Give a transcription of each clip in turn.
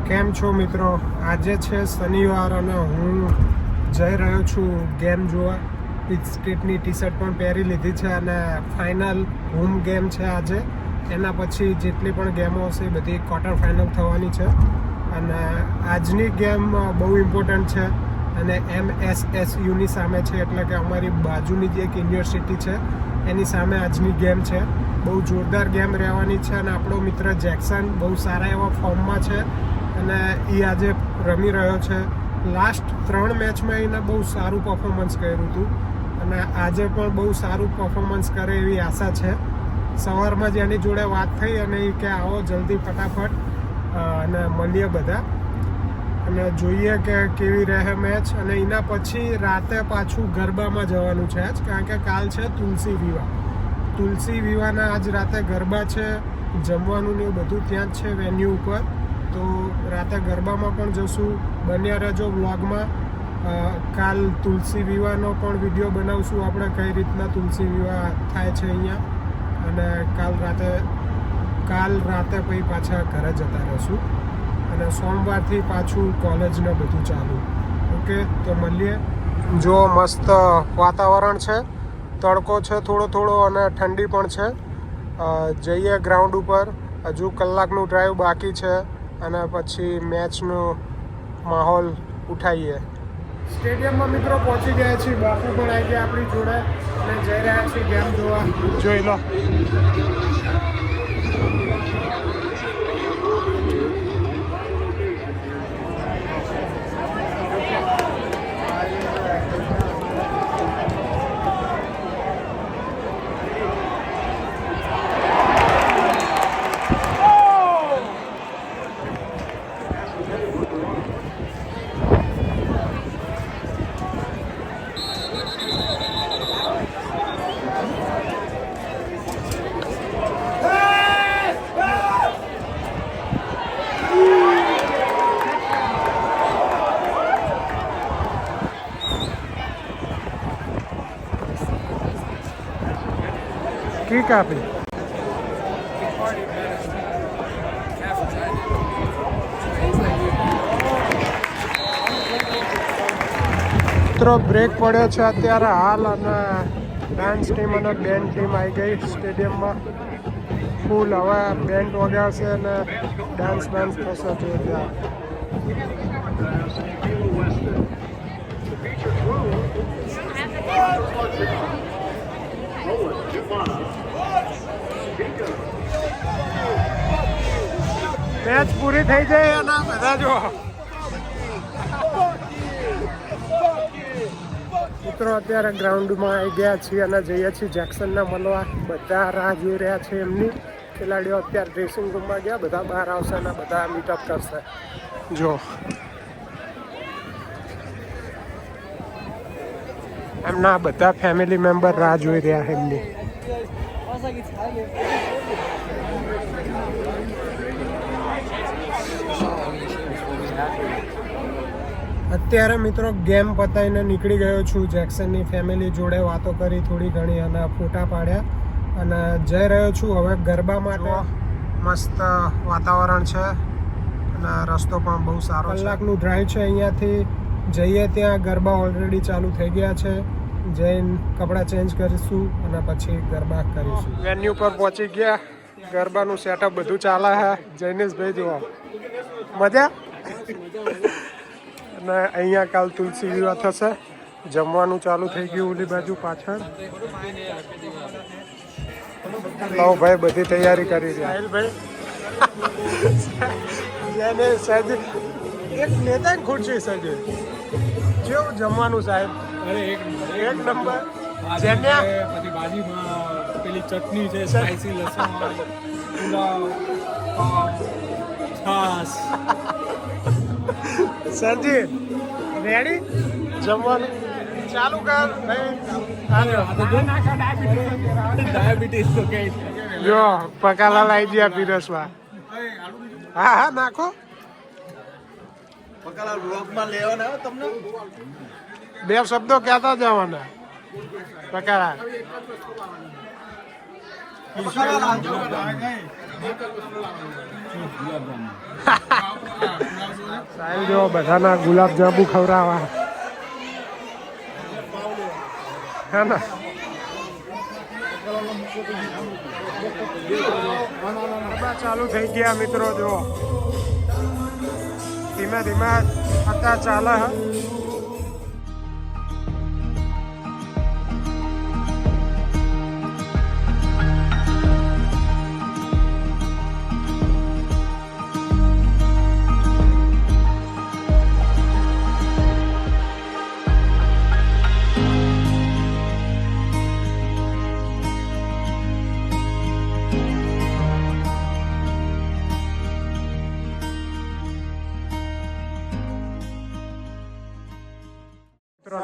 કેમ છો મિત્રો? આજે છે શનિવાર અને હું જઈ રહ્યો છું ગેમ જોવા. બિસ્કિટની ટી શર્ટ પણ પહેરી લીધી છે અને ફાઇનલ હોમ ગેમ છે આજે. એના પછી જેટલી પણ ગેમો હશે બધી ક્વાર્ટર ફાઇનલ થવાની છે અને આજની ગેમ બહુ ઇમ્પોર્ટન્ટ છે અને MSSUની સામે છે, એટલે કે અમારી બાજુની જે એક યુનિવર્સિટી છે એની સામે આજની ગેમ છે. બહુ જોરદાર ગેમ રહેવાની છે અને આપણો મિત્ર જેક્સન બહુ સારા એવા ફોર્મમાં છે અને એ આજે રમી રહ્યો છે. લાસ્ટ 3 મેચમાં એને બહુ સારું પરફોર્મન્સ કર્યું હતું અને આજે પણ બહુ સારું પરફોર્મન્સ કરે એવી આશા છે. સવારમાં જ એની જોડે વાત થઈ અને એ કે આવો જલ્દી ફટાફટ અને મળીએ બધા અને જોઈએ કે કેવી રહે મેચ. અને એના પછી રાતે પાછું ગરબામાં જવાનું છે આજ, કારણ કે કાલ છે તુલસી વિવાહના આજ રાતે ગરબા છે. જમવાનું ને બધું ત્યાં જ છે વેન્યુ ઉપર, તો રાતે ગરબામાં પણ જશું. બન્યા રહેજો વ્લોગમાં. કાલ તુલસી વિવાહનો પણ વિડીયો બનાવશું આપણે, કઈ રીતના તુલસી વિવાહ થાય છે અહીંયા. અને કાલ રાતે પછી પાછા ઘરે જતા રહીશું અને સોમવારથી પાછું કોલેજને બધું ચાલુ. ઓકે, તો મળીએ. જો મસ્ત વાતાવરણ છે, તડકો છે થોડો અને ઠંડી પણ છે. જઈએ ગ્રાઉન્ડ ઉપર. હજુ કલાકનું ડ્રાઈવ બાકી છે અને પછી મેચનો માહોલ ઉઠાવીએ. સ્ટેડિયમમાં મિત્રો પહોંચી ગયા છીએ. બાપુ પણ આવી ગયા આપણી જોડે અને જઈ રહ્યા છીએ ગેમ જોવા. જોઈ લો. કિક આપી. મિત્રો બ્રેક પડ્યો છે અત્યારે હાલ અને ડાન્સ ટીમ અને બેન્ડ ટીમ આવી ગઈ સ્ટેડિયમમાં. ફૂલ હવે બેન્ડ વગાડશે અને ડાન્સ થશે જોરદાર. મેચ પૂરી થઈ જાય અને બધા જો મિત્રો અત્યારે ગ્રાઉન્ડમાં આવી ગયા છીએ અને જઈએ છીએ જેક્સનને મળવા. બધા રાહ જોઈ રહ્યા છે એમની. ખેલાડીઓ અત્યારે ડ્રેસિંગ રૂમમાં ગયા, બધા બહાર આવશે અને બધા મીટઅપ કરશે. જો એમના બધા ફેમિલી મેમ્બર રાહ જોઈ રહ્યા એમની. અત્યારે મિત્રો ગેમ પતાવીને નીકળી ગયો છું. જેક્સનની ફેમિલી જોડે વાતો કરી થોડી ઘણી અને ફોટા પાડ્યા અને જઈ રહ્યો છું હવે ગરબા માટે. મસ્ત વાતાવરણ છે અને રસ્તો પણ બહુ સારો છે. કલાકનું ડ્રાઈવ છે અહીંયાથી. જઈએ ત્યાં ગરબા ઓલરેડી ચાલુ થઈ ગયા છે. જઈને કપડાં ચેન્જ કરીશું અને પછી ગરબા કરીશું. વેન્યુ પર પહોંચી ગયા. ગરબાનું સેટઅપ બધું ચાલે છે. જૈનેશભાઈ જુઓ મજા. અને અહીંયા કાલ તુલસી વિવાહ થશે. જમવાનું ચાલુ થઈ ગયું ઓલી બાજુ પાછળ. લવ ભાઈ બધી તૈયારી કરી છે. સાહેલભાઈ સાહેબ એક નેતા ખુરશી સજે જેવું જમવાનું સાહેબ. અરે એક નંબર. પછી ભાજીમાં પેલી ચટણી છે, સ્પાઈસી લસણ વાળી, પુલાવ, છાસ. સરજી રેડી જમવાનું ચાલુ કર ભાઈ. ડાયાબિટીસ તો કે જો પકાલા લાવી ગયા પીરસવા. હા નાખો. પકાલા વ્લોગમાં લેવાના હો તમને. 2 શબ્દો કહેતા જવાના. પકાલા સાહેબ જો બધાના ગુલાબ જાંબુ ખવડાવવા હે ને ચાલુ થઈ ગયા મિત્રો જો ધીમે ધીમે અત્યારે ચાલે હે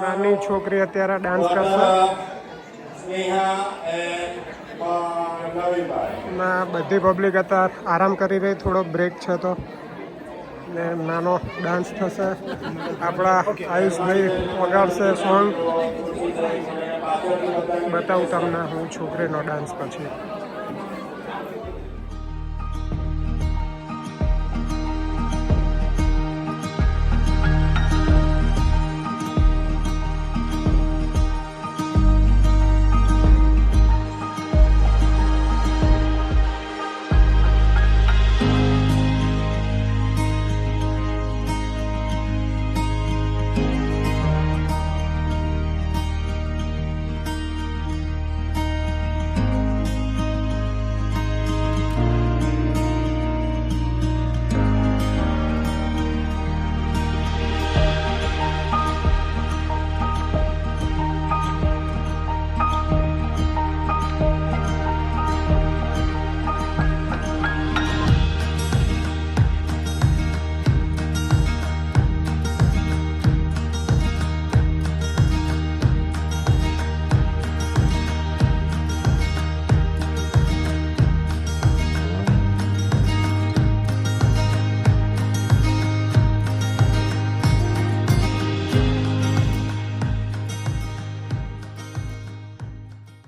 નાની છોકરી અત્યારે ડાન્સ કરશે ના બધી પબ્લિક અત્યારે આરામ કરી રહી થોડો બ્રેક છે તો ને નાનો ડાન્સ થશે આપણા આયુષભાઈ વગાડશે સોંગ બતાવું તમને હું છોકરીનો ડાન્સ પછી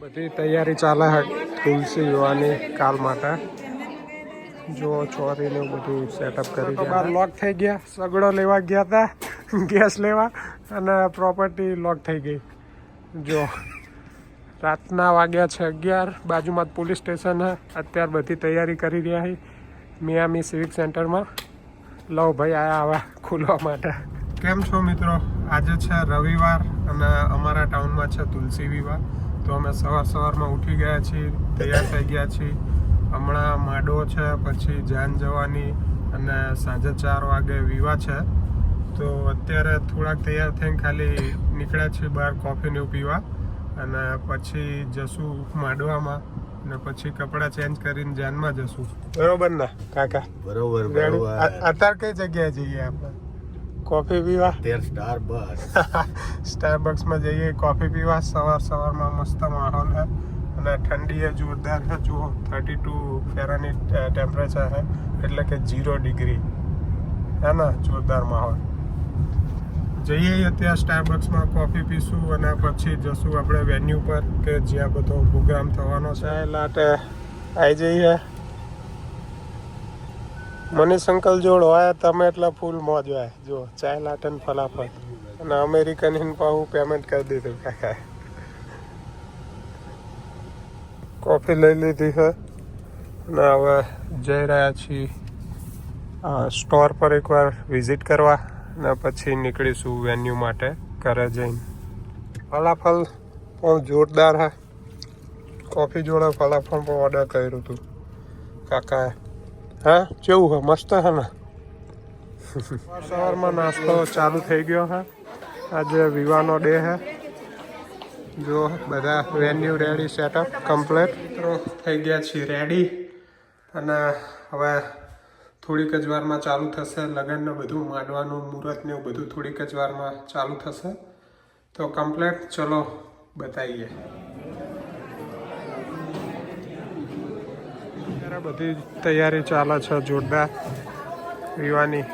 બધી તૈયારી ચાલે છે તુલસી વિવાહની કાલ માટે જો ચોરીને બધું સેટઅપ કરી ગયા લોક થઈ ગયા સગડો લેવા ગયા હતા ગેસ લેવા અને પ્રોપર્ટી લોક થઈ ગઈ જો રાતના વાગ્યા છે 11 બાજુમાં પોલીસ સ્ટેશન છે અત્યારે બધી તૈયારી કરી રહ્યા છે મિયામી સિવિક સેન્ટરમાં લવ ભાઈ આયા આવા ખુલવા માટે કેમ છો મિત્રો આજે છે રવિવાર અને અમારા ટાઉનમાં છે તુલસી વિવાહ તો અમે સવારમાં ઉઠી ગયા છીએ તૈયાર થઈ ગયા છીએ હમણાં માડો છે પછી જાન જવાની અને સાંજે 4 વાગે વિવાહ છે તો અત્યારે થોડાક તૈયાર થઈને ખાલી નીકળ્યા છીએ બહાર કોફીને એવું પીવા અને પછી જશું માડવામાં અને પછી કપડાં ચેન્જ કરીને જાનમાં જશું બરોબર ને કાકા બરોબર અત્યારે કઈ જગ્યાએ જઈએ આપણે કોફી પીવા સ્ટારબક્સમાં જઈએ કોફી પીવા સવારમાં મસ્ત માહોલ છે અને ઠંડી એ જોરદાર છે જુઓ 32 ફેરાનહીટ ટેમ્પરેચર છે એટલે કે 0 ડિગ્રી હે ને જોરદાર માહોલ જઈએ અત્યારે સ્ટારબક્સમાં કોફી પીશું અને પછી જશું આપણે વેન્યુ પર કે જ્યાં બધો પ્રોગ્રામ થવાનો છે લાટે આવી જઈએ મનીષ અંકલ જોડ હોય તમે એટલે ફૂલ મોજ હોય જો ચાય લાટન ફલાફટ અને અમેરિકન હિન પાહું પેમેન્ટ કરી દીધું કાકા કોફી લઈ લીધી છે અને હવે જઈ રહ્યા છીએ સ્ટોર પર એકવાર વિઝિટ કરવા અને પછી નીકળીશું વેન્યુ માટે ઘરે જઈને ફલાફલ પણ જોરદાર છે કોફી જોડે ફલાફલ પણ ઓર્ડર કર્યું હતું કાકાએ હા કેવું છે મસ્ત છે ને સવારમાં નાસ્તો ચાલુ થઈ ગયો છે આજે વિવાહનો ડે છે જો બધા વેન્યુ રેડી સેટઅપ કમ્પ્લીટ મિત્રો થઈ ગયા છીએ રેડી અને હવે થોડીક જ વારમાં ચાલુ થશે લગ્નને બધું માંડવાનું મુહૂર્ત ને બધું થોડીક જ વારમાં ચાલુ થશે તો કમ્પ્લીટ ચલો બતાવીએ બધી તૈયારી ચાલે છે જોરદાર વિવાની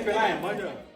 પેલા એમ જ